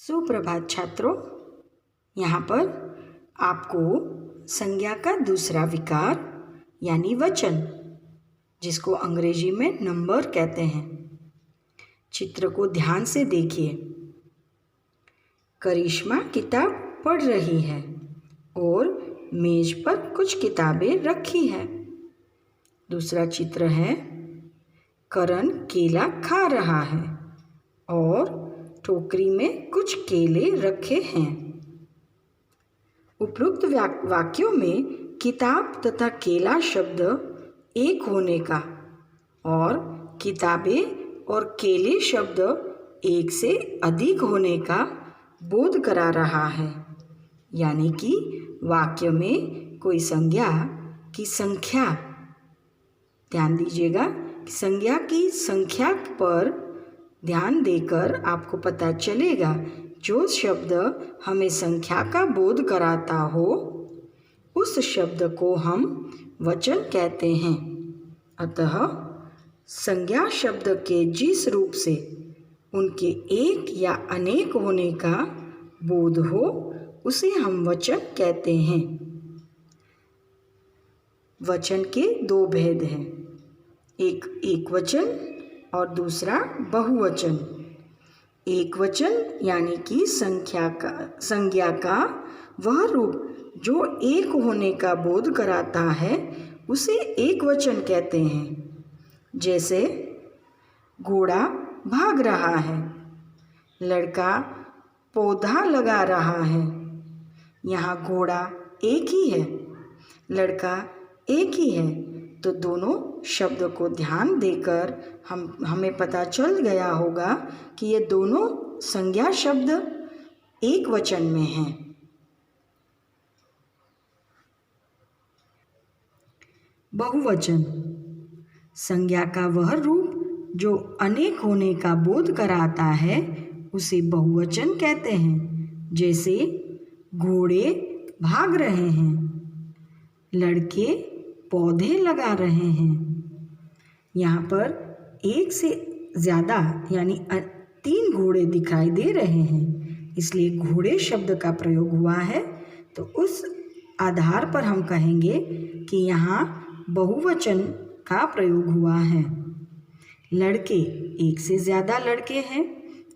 सुप्रभात छात्रों, यहाँ पर आपको संज्ञा का दूसरा विकार यानी वचन, जिसको अंग्रेजी में नंबर कहते हैं, चित्र को ध्यान से देखिए। करिश्मा किताब पढ़ रही है और मेज पर कुछ किताबें रखी हैं। दूसरा चित्र है करण केला खा रहा है और टोकरी में कुछ केले रखे हैं। उपरोक्त वाक्यों में किताब तथा केला शब्द एक होने का और किताबें और केले शब्द एक से अधिक होने का बोध करा रहा है, यानी कि वाक्य में कोई संज्ञा की संख्या, ध्यान दीजिएगा, संज्ञा की संख्या पर ध्यान देकर आपको पता चलेगा जो शब्द हमें संख्या का बोध कराता हो उस शब्द को हम वचन कहते हैं। अतः संज्ञा शब्द के जिस रूप से उनके एक या अनेक होने का बोध हो उसे हम वचन कहते हैं। वचन के दो भेद हैं, एक वचन और दूसरा बहुवचन। एक वचन यानी कि संज्ञा का वह रूप जो एक होने का बोध कराता है उसे एक वचन कहते हैं। जैसे घोड़ा भाग रहा है, लड़का पौधा लगा रहा है। यहाँ घोड़ा एक ही है, लड़का एक ही है, तो दोनों शब्द को ध्यान देकर हमें पता चल गया होगा कि ये दोनों संज्ञा शब्द एक वचन में हैं। बहुवचन संज्ञा का वह रूप जो अनेक होने का बोध कराता है उसे बहुवचन कहते हैं। जैसे घोड़े भाग रहे हैं, लड़के पौधे लगा रहे हैं। यहाँ पर एक से ज़्यादा यानी 3 घोड़े दिखाई दे रहे हैं, इसलिए घोड़े शब्द का प्रयोग हुआ है। तो उस आधार पर हम कहेंगे कि यहाँ बहुवचन का प्रयोग हुआ है। लड़के, एक से ज़्यादा लड़के हैं,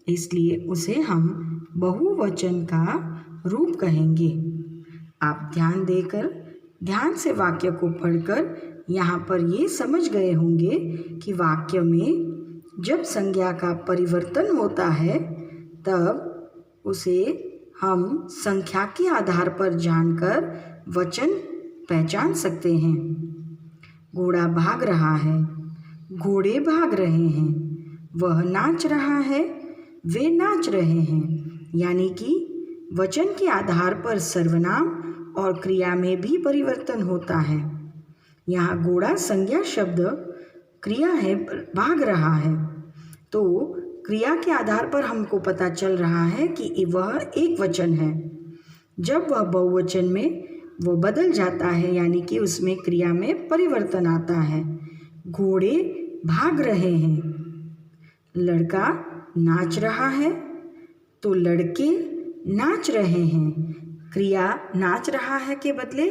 इसलिए उसे हम बहुवचन का रूप कहेंगे। आप ध्यान देकर ध्यान से वाक्य को पढ़कर यहाँ पर ये समझ गए होंगे कि वाक्य में जब संज्ञा का परिवर्तन होता है तब उसे हम संख्या के आधार पर जानकर वचन पहचान सकते हैं। घोड़ा भाग रहा है, घोड़े भाग रहे हैं, वह नाच रहा है, वे नाच रहे हैं, यानी कि वचन के आधार पर सर्वनाम और क्रिया में भी परिवर्तन होता है। यहाँ घोड़ा संज्ञा शब्द, क्रिया है भाग रहा है, तो क्रिया के आधार पर हमको पता चल रहा है कि वह एक वचन है। जब वह बहुवचन में वो बदल जाता है, यानी कि उसमें क्रिया में परिवर्तन आता है। घोड़े भाग रहे हैं, लड़का नाच रहा है, तो लड़के नाच रहे हैं। क्रिया नाच रहा है के बदले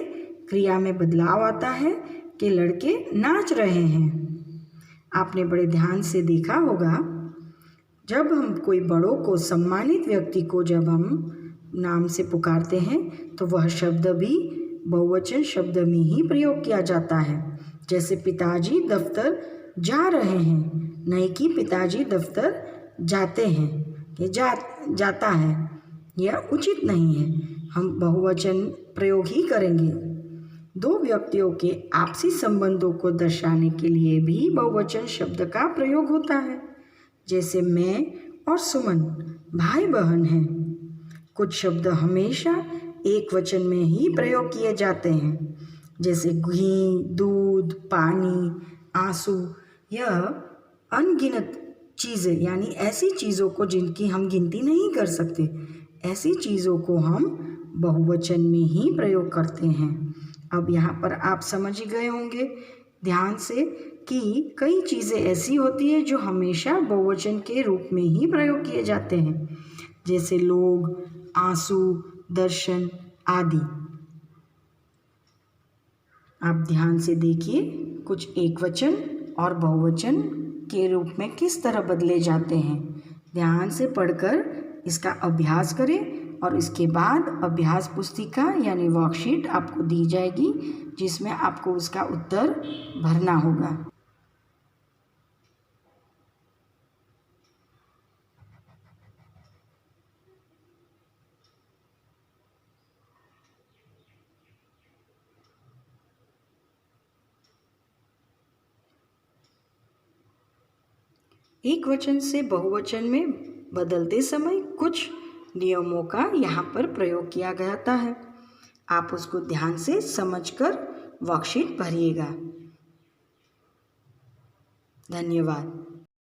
क्रिया में बदलाव आता है कि लड़के नाच रहे हैं। आपने बड़े ध्यान से देखा होगा, जब हम कोई बड़ों को, सम्मानित व्यक्ति को जब हम नाम से पुकारते हैं तो वह शब्द भी बहुवचन शब्द में ही प्रयोग किया जाता है। जैसे पिताजी दफ्तर जा रहे हैं, नहीं कि पिताजी दफ्तर जाते हैं, ये जाता है, यह उचित नहीं है। हम बहुवचन प्रयोग ही करेंगे। दो व्यक्तियों के आपसी संबंधों को दर्शाने के लिए भी बहुवचन शब्द का प्रयोग होता है। जैसे मैं और सुमन भाई बहन हैं। कुछ शब्द हमेशा एक वचन में ही प्रयोग किए जाते हैं, जैसे घी, दूध, पानी, आंसू। यह अनगिनत चीज़ें, यानी ऐसी चीज़ों को जिनकी हम गिनती नहीं कर सकते, ऐसी चीज़ों को हम बहुवचन में ही प्रयोग करते हैं। अब यहाँ पर आप समझ ही गए होंगे ध्यान से कि कई चीज़ें ऐसी होती है जो हमेशा बहुवचन के रूप में ही प्रयोग किए जाते हैं। जैसे लोग, आंसू, दर्शन आदि। आप ध्यान से देखिए कुछ एकवचन और बहुवचन के रूप में किस तरह बदले जाते हैं। ध्यान से पढ़कर इसका अभ्यास करें और इसके बाद अभ्यास पुस्तिका यानी वर्कशीट आपको दी जाएगी, जिसमें आपको उसका उत्तर भरना होगा। एक वचन से बहुवचन में बदलते समय कुछ नियमों का यहाँ पर प्रयोग किया जाता है। आप उसको ध्यान से समझकर वर्कशीट भरिएगा। धन्यवाद।